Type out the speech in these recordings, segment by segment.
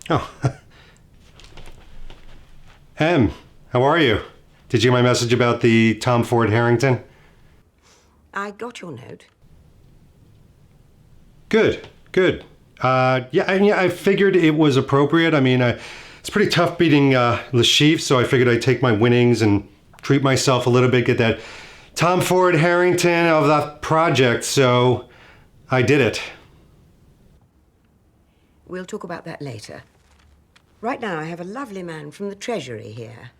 Oh, Em, how are you? Did you get my message about the Tom Ford Harrington? I got your note. Good, good. I figured it was appropriate. It's pretty tough beating Le Chiffre, so I figured I'd take my winnings and treat myself a little bit, get that Tom Ford Harrington of that project, so I did it. We'll talk about that later. Right now, I have a lovely man from the Treasury here,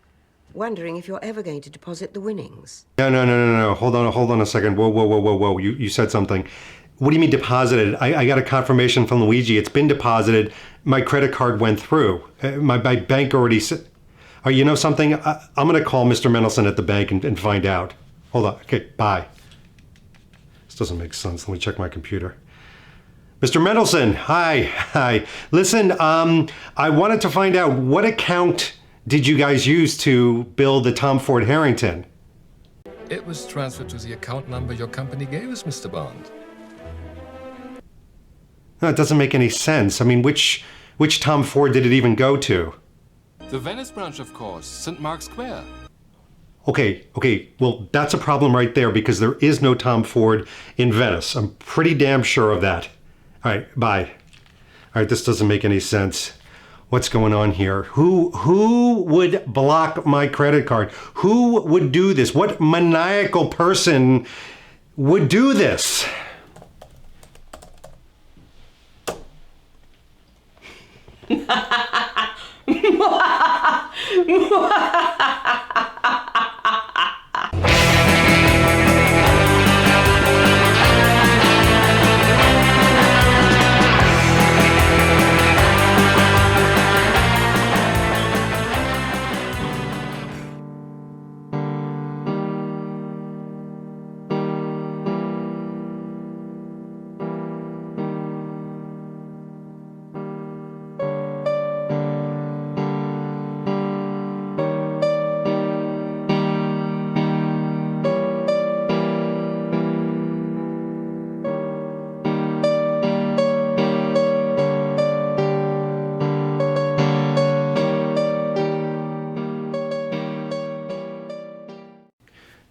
wondering if you're ever going to deposit the winnings. No. Hold on a second. Whoa. You said something. What do you mean deposited? I got a confirmation from Luigi. It's been deposited. My credit card went through. My bank already said... Oh, you know something? I'm going to call Mr. Mendelson at the bank and find out. Hold on. Okay, bye. This doesn't make sense. Let me check my computer. Mr. Mendelson, hi. Listen, I wanted to find out what account did you guys use to build the Tom Ford Harrington? It was transferred to the account number your company gave us, Mr. Bond. No, it doesn't make any sense. Which Tom Ford did it even go to? The Venice branch, of course, St. Mark's Square. Okay. Well, that's a problem right there because there is no Tom Ford in Venice. I'm pretty damn sure of that. All right, bye. All right, this doesn't make any sense. What's going on here? Who would block my credit card? Who would do this? What maniacal person would do this?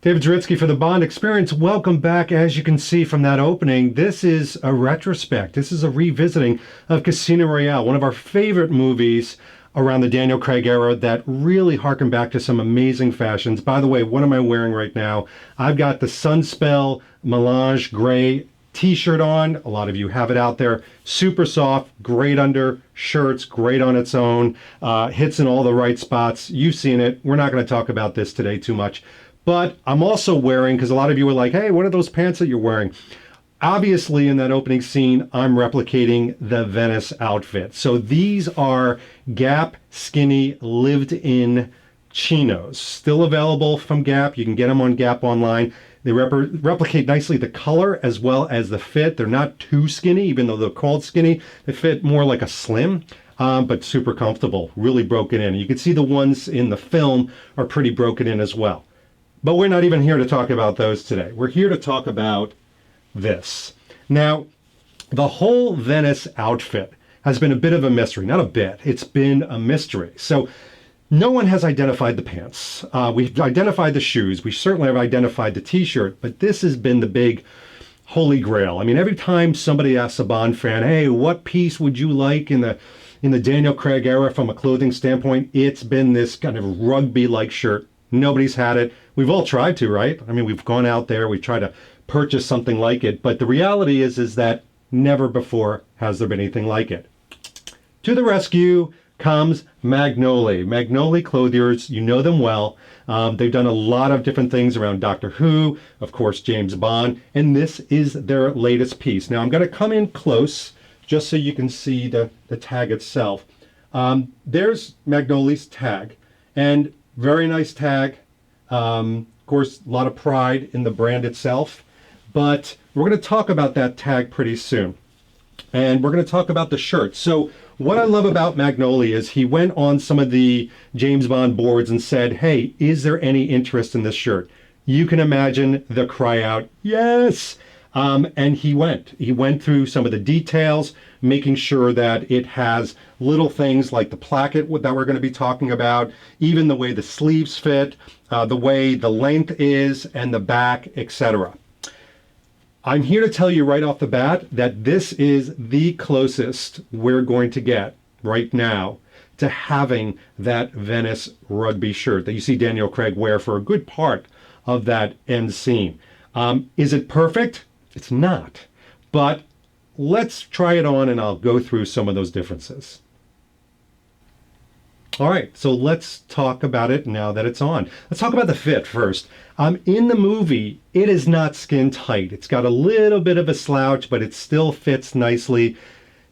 David Zaritsky for the Bond Experience. Welcome back. As you can see from that opening, this is a retrospect. This is a revisiting of Casino Royale, one of our favorite movies around the Daniel Craig era that really harken back to some amazing fashions. By the way, what am I wearing right now? I've got the Sunspel Melange Gray t-shirt on. A lot of you have it out there. Super soft, great under shirts, great on its own. Hits in all the right spots. You've seen it. We're not going to talk about this today too much. But I'm also wearing, because a lot of you were like, hey, what are those pants that you're wearing? Obviously, in that opening scene, I'm replicating the Venice outfit. So these are Gap skinny lived-in chinos. Still available from Gap. You can get them on Gap online. They replicate nicely the color as well as the fit. They're not too skinny, even though they're called skinny. They fit more like a slim, but super comfortable, really broken in. You can see the ones in the film are pretty broken in as well. But we're not even here to talk about those today. We're here to talk about this. Now, the whole Venice outfit has been a bit of a mystery. Not a bit, it's been a mystery. So no one has identified the pants. We've identified the shoes. We certainly have identified the t-shirt, but this has been the big holy grail. Every time somebody asks a Bond fan, hey, what piece would you like in the Daniel Craig era from a clothing standpoint, it's been this kind of rugby-like shirt. Nobody's had it. We've all tried to, right? We've gone out there, we've tried to purchase something like it, but the reality is that never before has there been anything like it. To the rescue comes Magnoli Clothiers. You know them well. They've done a lot of different things around Doctor Who, of course, James Bond, and this is their latest piece. Now, I'm going to come in close just so you can see the tag itself. There's Magnoli's tag, and very nice tag. Of course, a lot of pride in the brand itself, but we're going to talk about that tag pretty soon. And we're going to talk about the shirt. So what I love about Magnoli is he went on some of the James Bond boards and said, hey, is there any interest in this shirt? You can imagine the cry out, yes! And he went through some of the details, making sure that it has little things like the placket that we're going to be talking about, even the way the sleeves fit, the way the length is, and the back, etc. I'm here to tell you right off the bat that this is the closest we're going to get right now to having that Venice rugby shirt that you see Daniel Craig wear for a good part of that end scene. Is it perfect? It's not. But let's try it on and I'll go through some of those differences. All right, so let's talk about it now that it's on. Let's talk about the fit first. In the movie, it is not skin tight. It's got a little bit of a slouch, but it still fits nicely.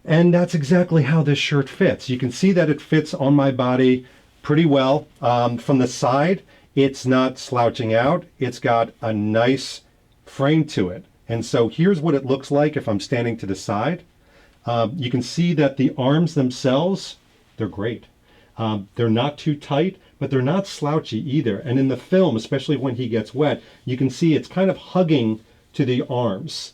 And that's exactly how this shirt fits. You can see that it fits on my body pretty well. From the side, it's not slouching out. It's got a nice frame to it. And so here's what it looks like if I'm standing to the side. You can see that the arms themselves, they're great. They're not too tight, but they're not slouchy either. And in the film, especially when he gets wet, you can see it's kind of hugging to the arms.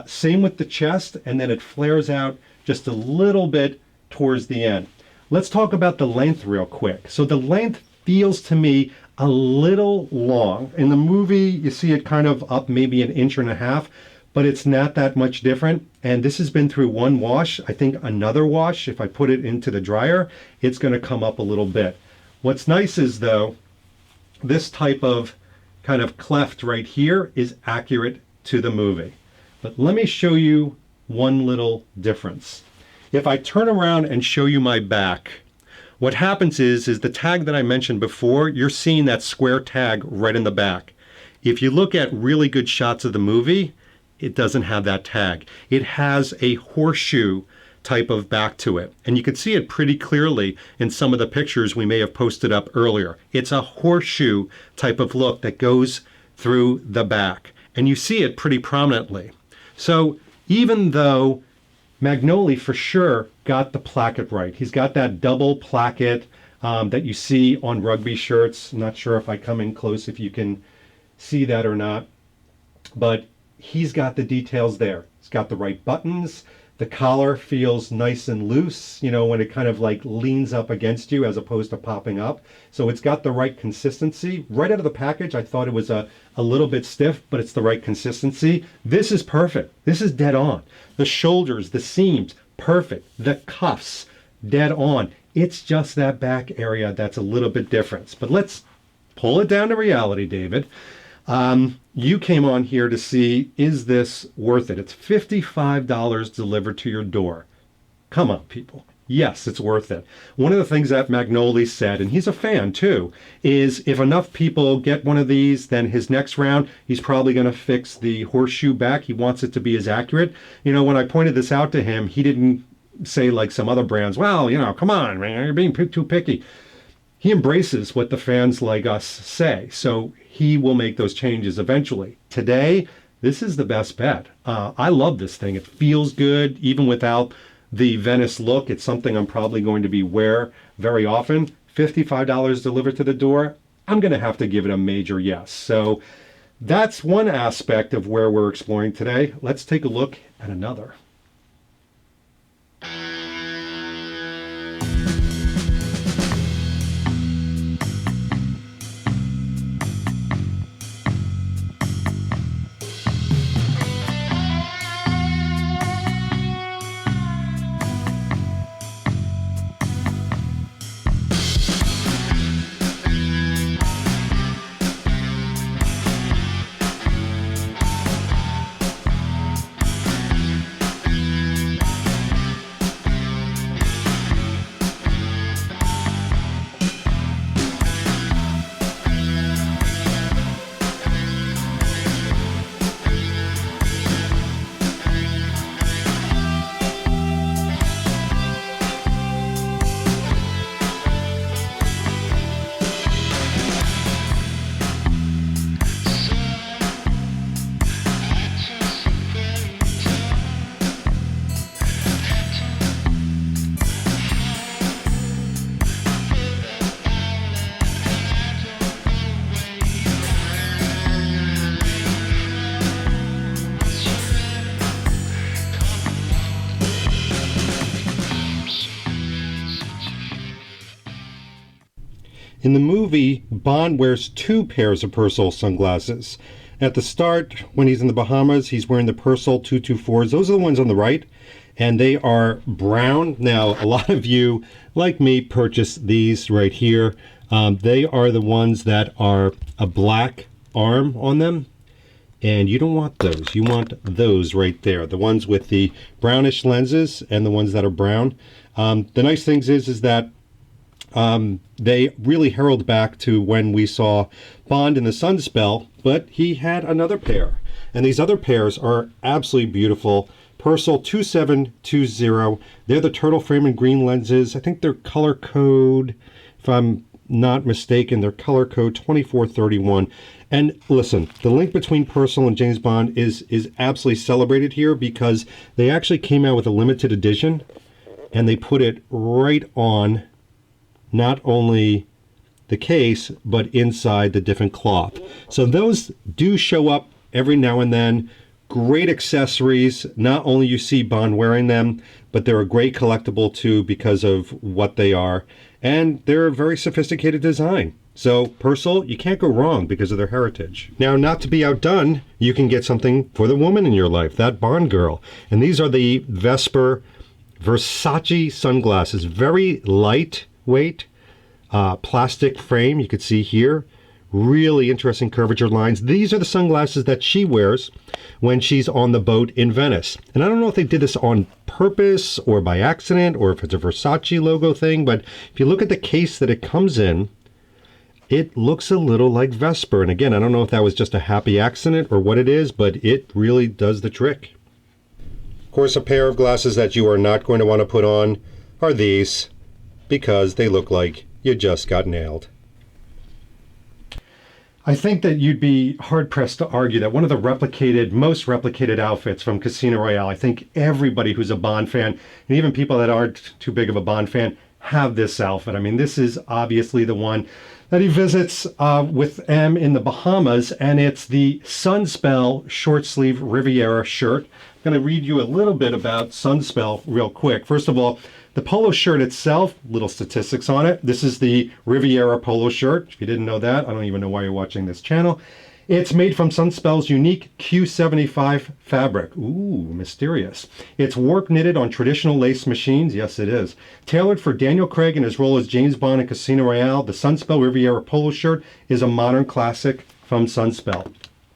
Same with the chest, and then it flares out just a little bit towards the end. Let's talk about the length real quick. So the length feels to me a little long. In the movie, you see it kind of up maybe 1.5 inches, but it's not that much different. And this has been through one wash. I think another wash, if I put it into the dryer, it's going to come up a little bit. What's nice is though, this type of kind of cleft right here is accurate to the movie. But let me show you one little difference. If I turn around and show you my back, what happens is the tag that I mentioned before, you're seeing that square tag right in the back. If you look at really good shots of the movie, it doesn't have that tag. It has a horseshoe type of back to it. And you can see it pretty clearly in some of the pictures we may have posted up earlier. It's a horseshoe type of look that goes through the back. And you see it pretty prominently. So even though Magnoli for sure got the placket right, he's got that double placket that you see on rugby shirts. I'm not sure if I come in close if you can see that or not, but he's got the details there. He's got the right buttons. The collar feels nice and loose, you know, when it kind of like leans up against you as opposed to popping up. So it's got the right consistency. Right out of the package, I thought it was a little bit stiff, but it's the right consistency. This is perfect. This is dead on. The shoulders, the seams, perfect. The cuffs, dead on. It's just that back area that's a little bit different. But let's pull it down to reality, David. You came on here to see, is this worth it? It's $55 delivered to your door. Come on, people. Yes, it's worth it. One of the things that Magnoli said, and he's a fan too, is if enough people get one of these, then his next round, he's probably going to fix the horseshoe back. He wants it to be as accurate. You know, when I pointed this out to him, he didn't say like some other brands, well, you know, come on, man, you're being too picky. He embraces what the fans like us say, so he will make those changes eventually. Today, this is the best bet. I love this thing. It feels good, even without the Venice look. It's something I'm probably going to be wear very often. $55 delivered to the door, I'm going to have to give it a major yes. So that's one aspect of where we're exploring today. Let's take a look at another. In the movie, Bond wears 2 pairs of Persil sunglasses. At the start, when he's in the Bahamas, he's wearing the Persil 224s. Those are the ones on the right, and they are brown. Now, a lot of you, like me, purchase these right here. They are the ones that are a black arm on them, and you don't want those. You want those right there, the ones with the brownish lenses and the ones that are brown. The nice things is that they really herald back to when we saw Bond in the Sunspel, but he had another pair. And these other pairs are absolutely beautiful. Persil 2720. They're the turtle frame and green lenses. I think they're color code, if I'm not mistaken, they're color code 2431. And listen, the link between Persil and James Bond is absolutely celebrated here because they actually came out with a limited edition and they put it right on not only the case, but inside the different cloth. So those do show up every now and then. Great accessories. Not only you see Bond wearing them, but they're a great collectible too because of what they are. And they're a very sophisticated design. So Persil, you can't go wrong because of their heritage. Now, not to be outdone, you can get something for the woman in your life, that Bond girl. And these are the Vesper Versace sunglasses. Very lightweight plastic frame, you could see here. Really interesting curvature lines. These are the sunglasses that she wears when she's on the boat in Venice. And I don't know if they did this on purpose or by accident or if it's a Versace logo thing, but if you look at the case that it comes in, it looks a little like Vesper. And again, I don't know if that was just a happy accident or what it is, but it really does the trick. Of course, a pair of glasses that you are not going to want to put on are these because they look like you just got nailed. I think that you'd be hard-pressed to argue that one of the most replicated outfits from Casino Royale, I think everybody who's a Bond fan, and even people that aren't too big of a Bond fan, have this outfit. I mean, this is obviously the one that he visits with M in the Bahamas, and it's the Sunspel short-sleeve Riviera shirt. I'm going to read you a little bit about Sunspel real quick. First of all, the polo shirt itself, little statistics on it. This is the Riviera polo shirt. If you didn't know that, I don't even know why you're watching this channel. It's made from Sunspel's unique Q75 fabric. Ooh, mysterious. It's warp knitted on traditional lace machines. Yes, it is. Tailored for Daniel Craig in his role as James Bond in Casino Royale, the Sunspel Riviera polo shirt is a modern classic from Sunspel.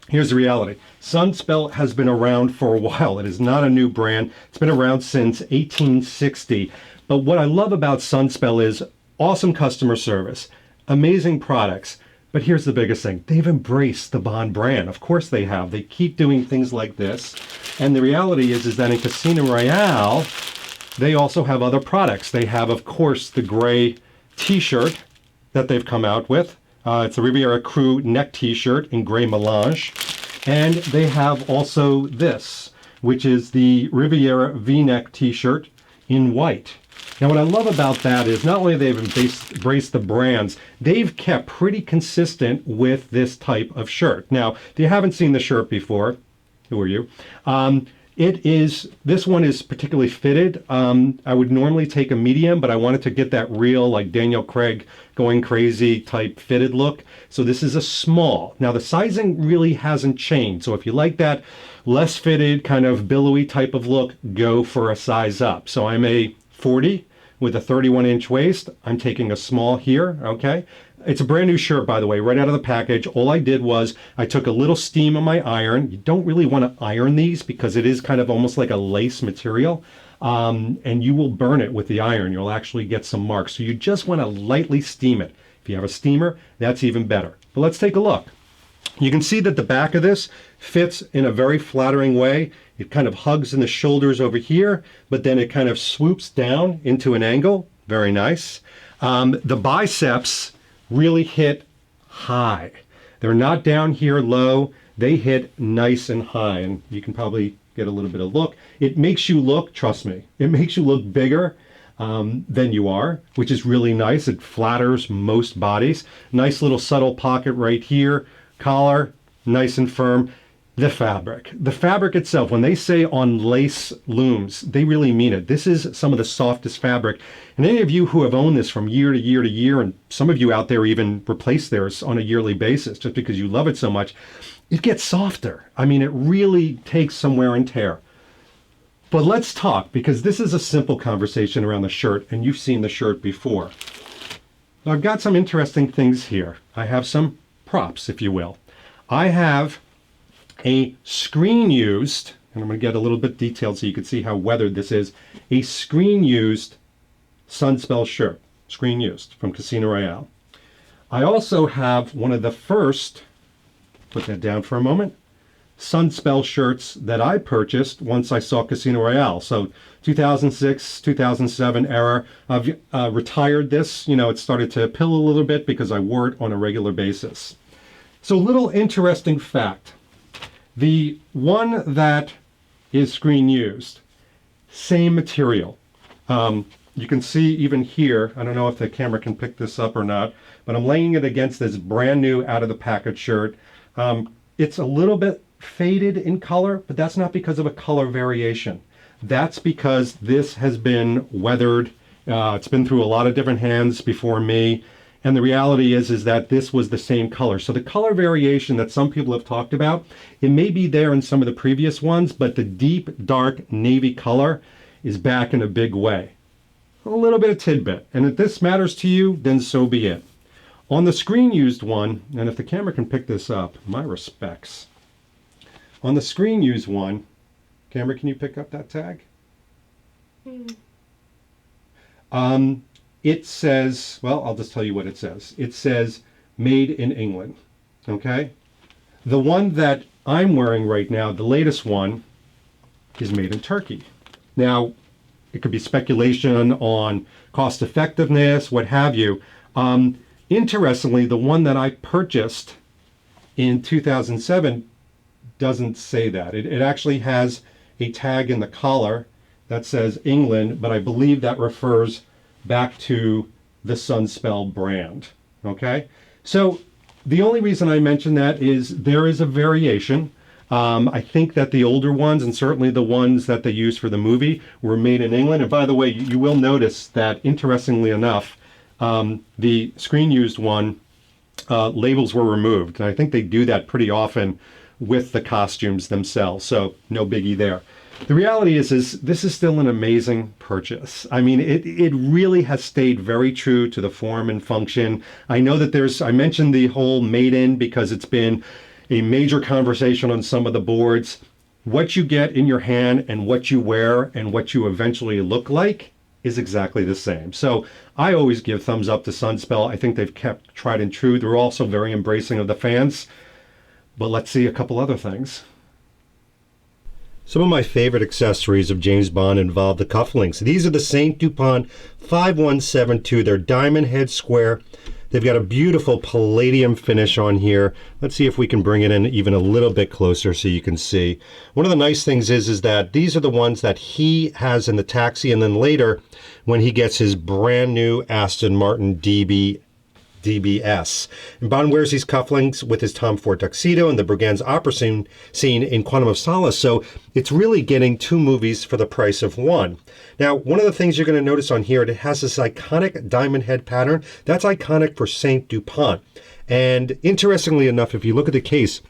Here's the reality. Sunspel has been around for a while. It is not a new brand. It's been around since 1860. But what I love about Sunspel is awesome customer service, amazing products. But here's the biggest thing. They've embraced the Bond brand. Of course they have. They keep doing things like this. And the reality is that in Casino Royale, they also have other products. They have, of course, the gray t-shirt that they've come out with. It's a Riviera Crew neck t-shirt in gray melange. And they have also this, which is the Riviera V-neck t-shirt in white. Now, what I love about that is not only have they embraced the brands, they've kept pretty consistent with this type of shirt. Now, if you haven't seen the shirt before, who are you? This one is particularly fitted. I would normally take a medium, but I wanted to get that real, like Daniel Craig going crazy type fitted look. So this is a small. Now the sizing really hasn't changed. So if you like that less fitted, kind of billowy type of look, go for a size up. So I'm a 40 with a 31-inch waist. I'm taking a small here, okay? It's a brand new shirt, by the way, right out of the package. All I did was I took a little steam on my iron. You don't really want to iron these because it is kind of almost like a lace material. And you will burn it with the iron. You'll actually get some marks. So you just want to lightly steam it. If you have a steamer, that's even better. But let's take a look. You can see that the back of this fits in a very flattering way. It kind of hugs in the shoulders over here, but then it kind of swoops down into an angle. Very nice. The biceps really hit high. They're not down here low. They hit nice and high, and you can probably get a little bit of look. It makes you look, trust me, it makes you look bigger than you are, which is really nice. It flatters most bodies. Nice little subtle pocket right here. Collar, nice and firm. The fabric. The fabric itself, when they say on lace looms, they really mean it. This is some of the softest fabric. And any of you who have owned this from year to year to year, and some of you out there even replace theirs on a yearly basis just because you love it so much, it gets softer. I mean, it really takes some wear and tear. But let's talk, because this is a simple conversation around the shirt, and you've seen the shirt before. I've got some interesting things here. I have some props, if you will. I have a screen-used, and I'm going to get a little bit detailed so you can see how weathered this is, a screen-used Sunspel shirt, screen-used, from Casino Royale. I also have one of the first, put that down for a moment, Sunspel shirts that I purchased once I saw Casino Royale. So 2006, 2007 era. I've retired this. You know, it started to pill a little bit because I wore it on a regular basis. So little interesting fact. The one that is screen used, same material. You can see even here, I don't know if the camera can pick this up or not, but I'm laying it against this brand new out of the package shirt. It's a little bit faded in color, but that's not because of a color variation. That's because this has been weathered. It's been through a lot of different hands before me. And the reality is that this was the same color. So the color variation that some people have talked about, it may be there in some of the previous ones, but the deep, dark navy color is back in a big way. A little bit of tidbit. And if this matters to you, then so be it. On the screen used one, and if the camera can pick this up, my respects. On the screen used one, camera, can you pick up that tag? It says, well, I'll just tell you what it says. It says, made in England, okay? The one that I'm wearing right now, the latest one, is made in Turkey. Now, it could be speculation on cost effectiveness, what have you. Interestingly, the one that I purchased in 2007 doesn't say that. It actually has a tag in the collar that says England, but I believe that refers back to the Sunspel brand, okay? So the only reason I mention that is there is a variation. I think that the older ones, and certainly the ones that they used for the movie, were made in England. And by the way, you will notice that, interestingly enough, the screen-used one, labels were removed. And I think they do that pretty often with the costumes themselves, so no biggie there. The reality is this is still an amazing purchase. I mean, it really has stayed very true to the form and function. I know that I mentioned the whole made in because it's been a major conversation on some of the boards. What you get in your hand and what you wear and what you eventually look like is exactly the same. So I always give thumbs up to Sunspel. I think they've kept tried and true. They're also very embracing of the fans. But let's see a couple other things. Some of my favorite accessories of James Bond involve the cufflinks. These are the Saint Dupont 5172. They're diamond head square. They've got a beautiful palladium finish on here. Let's see if we can bring it in even a little bit closer so you can see. One of the nice things is that these are the ones that he has in the taxi, and then later when he gets his brand new Aston Martin DBS. And Bond wears these cufflinks with his Tom Ford tuxedo and the Brigand's opera scene in Quantum of Solace. So it's really getting two movies for the price of one. Now, one of the things you're going to notice on here, it has this iconic diamond head pattern. That's iconic for Saint Dupont. And interestingly enough, if you look at the case,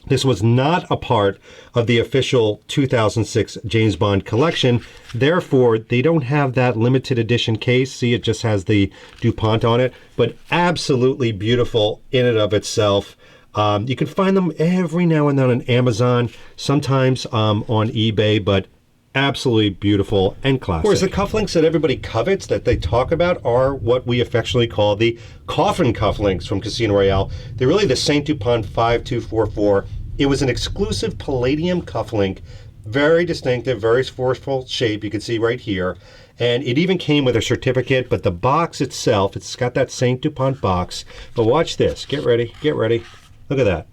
this was not a part of the official 2006 James Bond collection. Therefore, they don't have that limited edition case. See, it just has the DuPont on it, but absolutely beautiful in and of itself. You can find them every now and then on Amazon, sometimes on eBay, but absolutely beautiful and classic. Whereas the cufflinks that everybody covets, that they talk about, are what we affectionately call the coffin cufflinks from Casino Royale. They're really the Saint Dupont 5244. It was an exclusive palladium cufflink, very distinctive, very forceful shape. You can see right here. And it even came with a certificate, but the box itself, it's got that Saint Dupont box. But watch this. Get ready. Get ready. Look at that.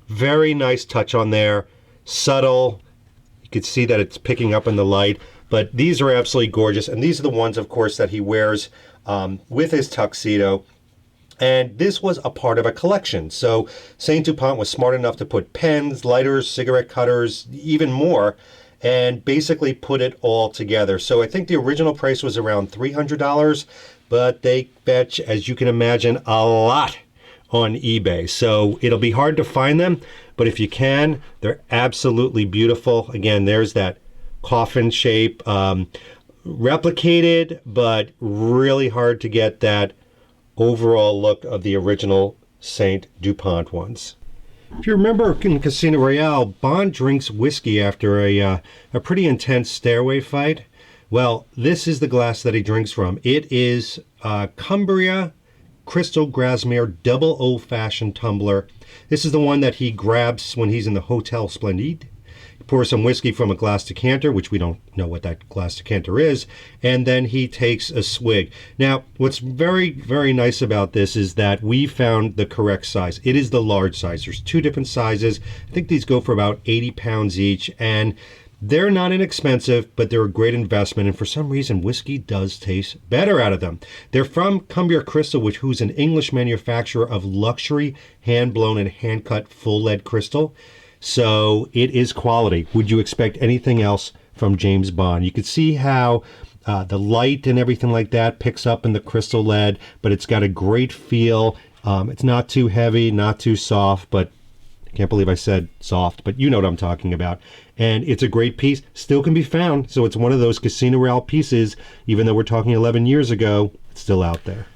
Very nice touch on there. Subtle. You can see that it's picking up in the light. But these are absolutely gorgeous. And these are the ones, of course, that he wears with his tuxedo. And this was a part of a collection. So Saint Dupont was smart enough to put pens, lighters, cigarette cutters, even more, and basically put it all together. So I think the original price was around $300, but they fetch, as you can imagine, a lot on eBay. So it'll be hard to find them, but if you can, they're absolutely beautiful. Again, there's that coffin shape, replicated, but really hard to get that overall look of the original Saint Dupont ones. If you remember in Casino Royale, Bond drinks whiskey after a pretty intense stairway fight. Well, this is the glass that he drinks from. It is Cumbria Crystal Grasmere Double Old-Fashioned Tumbler. This is the one that he grabs when he's in the Hotel Splendide. He pours some whiskey from a glass decanter, which we don't know what that glass decanter is, and then he takes a swig. Now, what's very, very nice about this is that we found the correct size. It is the large size. There's 2 different sizes. I think these go for about 80 pounds each, and they're not inexpensive, but they're a great investment, and for some reason, whiskey does taste better out of them. They're from Cumbria Crystal, who's an English manufacturer of luxury hand-blown and hand-cut full lead crystal. So it is quality. Would you expect anything else from James Bond? You could see how the light and everything like that picks up in the crystal lead, but it's got a great feel. It's not too heavy, not too soft, but I can't believe I said soft, but you know what I'm talking about. And it's a great piece, still can be found. So it's one of those Casino Royale pieces, even though we're talking 11 years ago, it's still out there.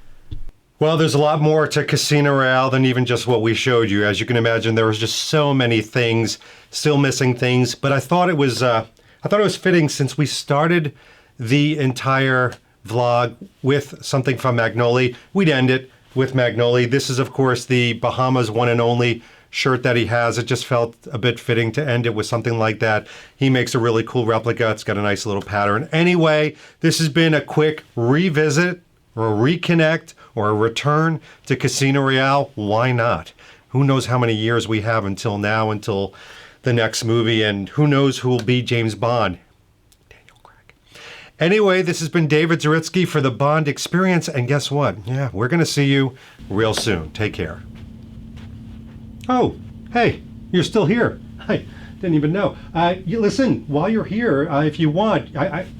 Well, there's a lot more to Casino Royale than even just what we showed you. As you can imagine, there was just so many things, still missing things. But I thought it was fitting, since we started the entire vlog with something from Magnoli, we'd end it with Magnoli. This is, of course, the Bahamas one and only shirt that he has. It just felt a bit fitting to end it with something like that. He makes a really cool replica. It's got a nice little pattern. Anyway, this has been a quick revisit or a reconnect or a return to Casino Royale. Why not? Who knows how many years we have until now, until the next movie, and who knows who will be James Bond. Daniel Craig. Anyway, this has been David Zaritsky for the Bond Experience, and guess what? Yeah, we're going to see you real soon. Take care. Oh, hey, you're still here. I didn't even know. You listen, while you're here, if you want,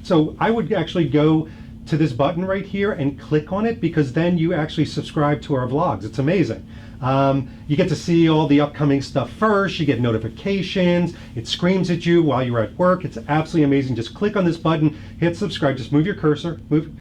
so I would actually go to this button right here and click on it, because then you actually subscribe to our vlogs. It's amazing. You get to see all the upcoming stuff first. You get notifications. It screams at you while you're at work. It's absolutely amazing. Just click on this button, hit subscribe. Just move your cursor. Move.